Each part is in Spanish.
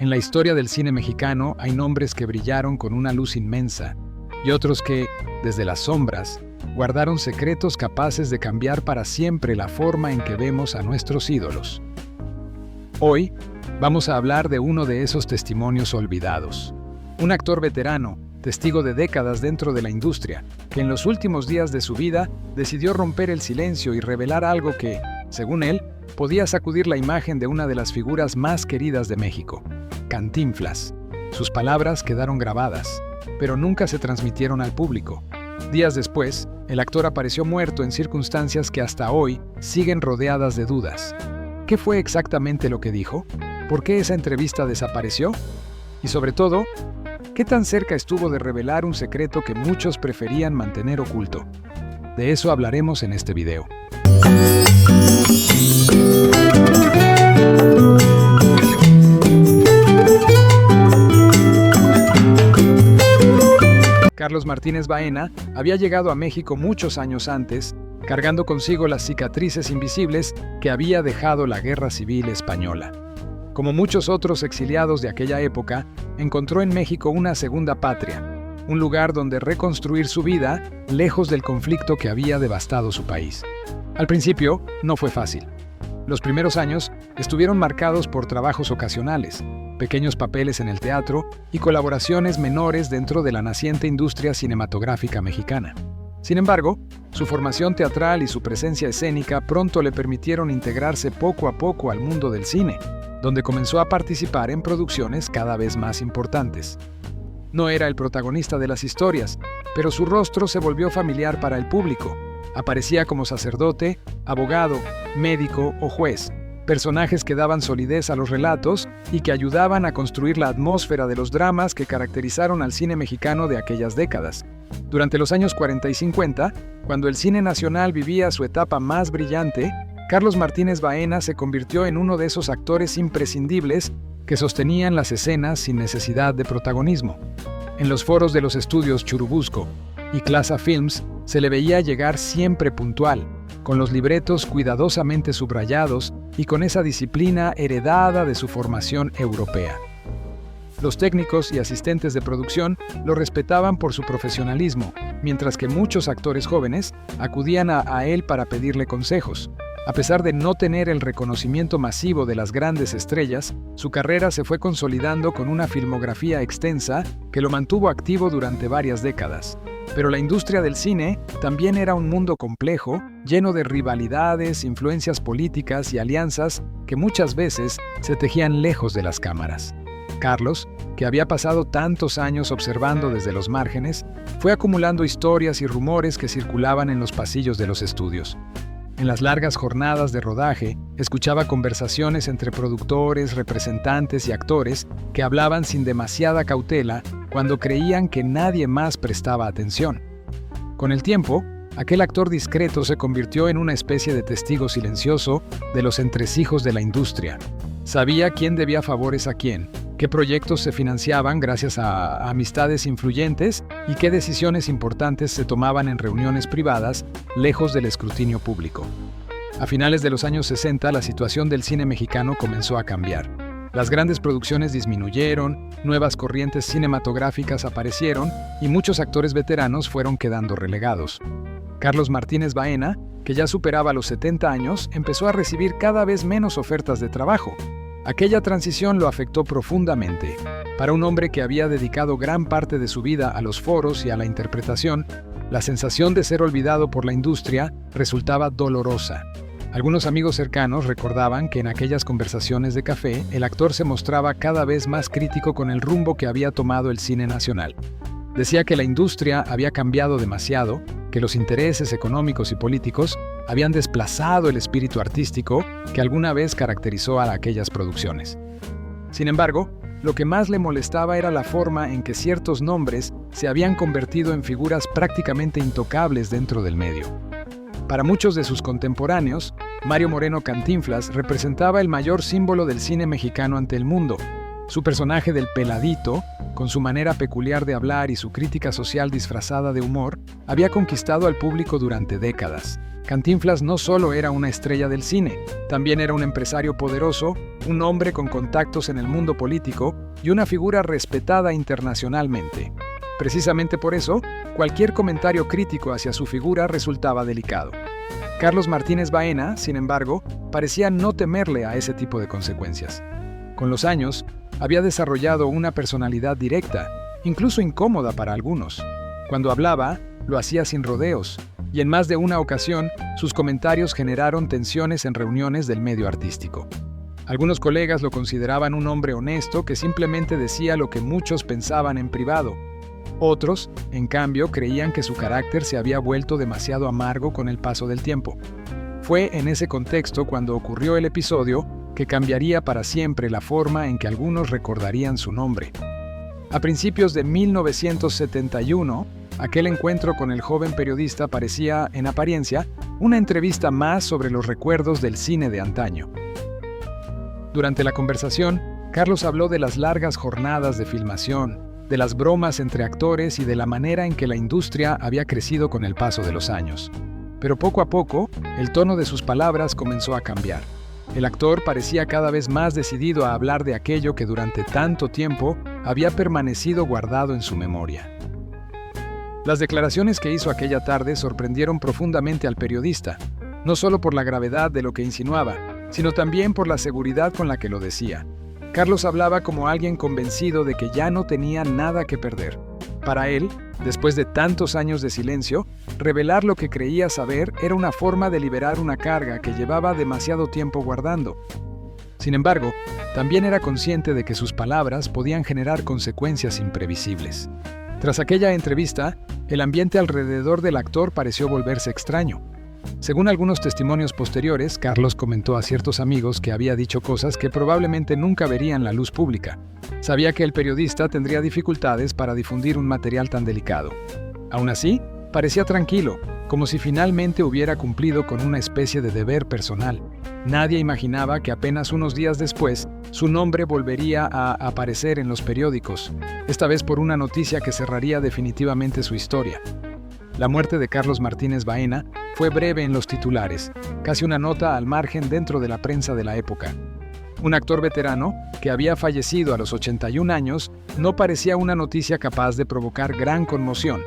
En la historia del cine mexicano hay nombres que brillaron con una luz inmensa y otros que, desde las sombras, guardaron secretos capaces de cambiar para siempre la forma en que vemos a nuestros ídolos. Hoy vamos a hablar de uno de esos testimonios olvidados. Un actor veterano, testigo de décadas dentro de la industria, que en los últimos días de su vida decidió romper el silencio y revelar algo que, según él, podía sacudir la imagen de una de las figuras más queridas de México, Cantinflas. Sus palabras quedaron grabadas, pero nunca se transmitieron al público. Días después, el actor apareció muerto en circunstancias que hasta hoy siguen rodeadas de dudas. ¿Qué fue exactamente lo que dijo? ¿Por qué esa entrevista desapareció? Y sobre todo, ¿qué tan cerca estuvo de revelar un secreto que muchos preferían mantener oculto? De eso hablaremos en este video. Carlos Martínez Baena había llegado a México muchos años antes, cargando consigo las cicatrices invisibles que había dejado la Guerra Civil Española. Como muchos otros exiliados de aquella época, encontró en México una segunda patria, un lugar donde reconstruir su vida lejos del conflicto que había devastado su país. Al principio, no fue fácil. Los primeros años estuvieron marcados por trabajos ocasionales, pequeños papeles en el teatro y colaboraciones menores dentro de la naciente industria cinematográfica mexicana. Sin embargo, su formación teatral y su presencia escénica pronto le permitieron integrarse poco a poco al mundo del cine, donde comenzó a participar en producciones cada vez más importantes. No era el protagonista de las historias, pero su rostro se volvió familiar para el público. Aparecía como sacerdote, abogado, médico o juez, personajes que daban solidez a los relatos y que ayudaban a construir la atmósfera de los dramas que caracterizaron al cine mexicano de aquellas décadas. Durante los años 40 y 50, cuando el cine nacional vivía su etapa más brillante, Carlos Martínez Baena se convirtió en uno de esos actores imprescindibles que sostenían las escenas sin necesidad de protagonismo. En los foros de los estudios Churubusco y Clasa Films se le veía llegar siempre puntual, con los libretos cuidadosamente subrayados y con esa disciplina heredada de su formación europea. Los técnicos y asistentes de producción lo respetaban por su profesionalismo, mientras que muchos actores jóvenes acudían a él para pedirle consejos. A pesar de no tener el reconocimiento masivo de las grandes estrellas, su carrera se fue consolidando con una filmografía extensa que lo mantuvo activo durante varias décadas. Pero la industria del cine también era un mundo complejo, lleno de rivalidades, influencias políticas y alianzas que muchas veces se tejían lejos de las cámaras. Carlos, que había pasado tantos años observando desde los márgenes, fue acumulando historias y rumores que circulaban en los pasillos de los estudios. En las largas jornadas de rodaje, escuchaba conversaciones entre productores, representantes y actores que hablaban sin demasiada cautela cuando creían que nadie más prestaba atención. Con el tiempo, aquel actor discreto se convirtió en una especie de testigo silencioso de los entresijos de la industria. Sabía quién debía favores a quién, qué proyectos se financiaban gracias a amistades influyentes y qué decisiones importantes se tomaban en reuniones privadas lejos del escrutinio público. A finales de los años 60, la situación del cine mexicano comenzó a cambiar. Las grandes producciones disminuyeron, nuevas corrientes cinematográficas aparecieron y muchos actores veteranos fueron quedando relegados. Carlos Martínez Baena, que ya superaba los 70 años, empezó a recibir cada vez menos ofertas de trabajo. Aquella transición lo afectó profundamente. Para un hombre que había dedicado gran parte de su vida a los foros y a la interpretación, la sensación de ser olvidado por la industria resultaba dolorosa. Algunos amigos cercanos recordaban que en aquellas conversaciones de café, el actor se mostraba cada vez más crítico con el rumbo que había tomado el cine nacional. Decía que la industria había cambiado demasiado, que los intereses económicos y políticos habían desplazado el espíritu artístico que alguna vez caracterizó a aquellas producciones. Sin embargo, lo que más le molestaba era la forma en que ciertos nombres se habían convertido en figuras prácticamente intocables dentro del medio. Para muchos de sus contemporáneos, Mario Moreno Cantinflas representaba el mayor símbolo del cine mexicano ante el mundo. Su personaje del Peladito con su manera peculiar de hablar y su crítica social disfrazada de humor, había conquistado al público durante décadas. Cantinflas no solo era una estrella del cine, también era un empresario poderoso, un hombre con contactos en el mundo político y una figura respetada internacionalmente. Precisamente por eso, cualquier comentario crítico hacia su figura resultaba delicado. Carlos Martínez Baena, sin embargo, parecía no temerle a ese tipo de consecuencias. Con los años, había desarrollado una personalidad directa, incluso incómoda para algunos. Cuando hablaba, lo hacía sin rodeos, y en más de una ocasión, sus comentarios generaron tensiones en reuniones del medio artístico. Algunos colegas lo consideraban un hombre honesto que simplemente decía lo que muchos pensaban en privado. Otros, en cambio, creían que su carácter se había vuelto demasiado amargo con el paso del tiempo. Fue en ese contexto cuando ocurrió el episodio que cambiaría para siempre la forma en que algunos recordarían su nombre. A principios de 1971, aquel encuentro con el joven periodista parecía, en apariencia, una entrevista más sobre los recuerdos del cine de antaño. Durante la conversación, Carlos habló de las largas jornadas de filmación, de las bromas entre actores y de la manera en que la industria había crecido con el paso de los años. Pero poco a poco, el tono de sus palabras comenzó a cambiar. El actor parecía cada vez más decidido a hablar de aquello que durante tanto tiempo había permanecido guardado en su memoria. Las declaraciones que hizo aquella tarde sorprendieron profundamente al periodista, no solo por la gravedad de lo que insinuaba, sino también por la seguridad con la que lo decía. Carlos hablaba como alguien convencido de que ya no tenía nada que perder. Para él, después de tantos años de silencio, revelar lo que creía saber era una forma de liberar una carga que llevaba demasiado tiempo guardando. Sin embargo, también era consciente de que sus palabras podían generar consecuencias imprevisibles. Tras aquella entrevista, el ambiente alrededor del actor pareció volverse extraño. Según algunos testimonios posteriores, Carlos comentó a ciertos amigos que había dicho cosas que probablemente nunca verían la luz pública. Sabía que el periodista tendría dificultades para difundir un material tan delicado. Aún así, parecía tranquilo, como si finalmente hubiera cumplido con una especie de deber personal. Nadie imaginaba que apenas unos días después, su nombre volvería a aparecer en los periódicos, esta vez por una noticia que cerraría definitivamente su historia. La muerte de Carlos Martínez Baena fue breve en los titulares, casi una nota al margen dentro de la prensa de la época. Un actor veterano, que había fallecido a los 81 años, no parecía una noticia capaz de provocar gran conmoción.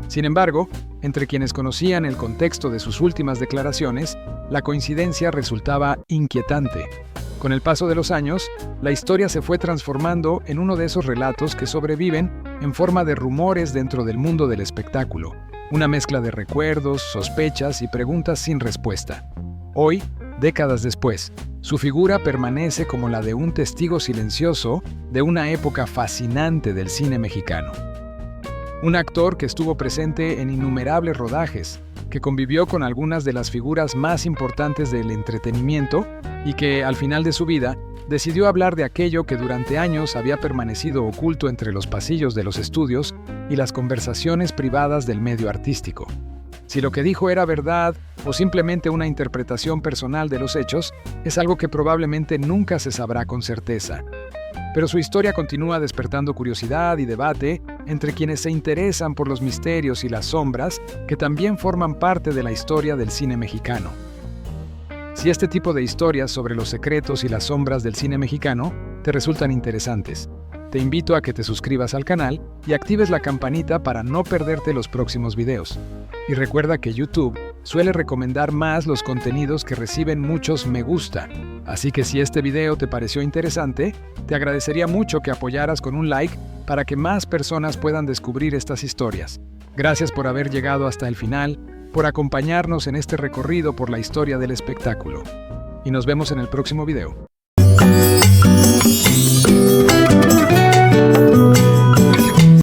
Sin embargo, entre quienes conocían el contexto de sus últimas declaraciones, la coincidencia resultaba inquietante. Con el paso de los años, la historia se fue transformando en uno de esos relatos que sobreviven en forma de rumores dentro del mundo del espectáculo. Una mezcla de recuerdos, sospechas y preguntas sin respuesta. Hoy, décadas después, su figura permanece como la de un testigo silencioso de una época fascinante del cine mexicano. Un actor que estuvo presente en innumerables rodajes, que convivió con algunas de las figuras más importantes del entretenimiento y que, al final de su vida, decidió hablar de aquello que durante años había permanecido oculto entre los pasillos de los estudios y las conversaciones privadas del medio artístico. Si lo que dijo era verdad o simplemente una interpretación personal de los hechos, es algo que probablemente nunca se sabrá con certeza. Pero su historia continúa despertando curiosidad y debate entre quienes se interesan por los misterios y las sombras que también forman parte de la historia del cine mexicano. Si este tipo de historias sobre los secretos y las sombras del cine mexicano te resultan interesantes, te invito a que te suscribas al canal y actives la campanita para no perderte los próximos videos. Y recuerda que YouTube suele recomendar más los contenidos que reciben muchos me gusta, así que si este video te pareció interesante, te agradecería mucho que apoyaras con un like para que más personas puedan descubrir estas historias. Gracias por haber llegado hasta el final, por acompañarnos en este recorrido por la historia del espectáculo. Y nos vemos en el próximo video.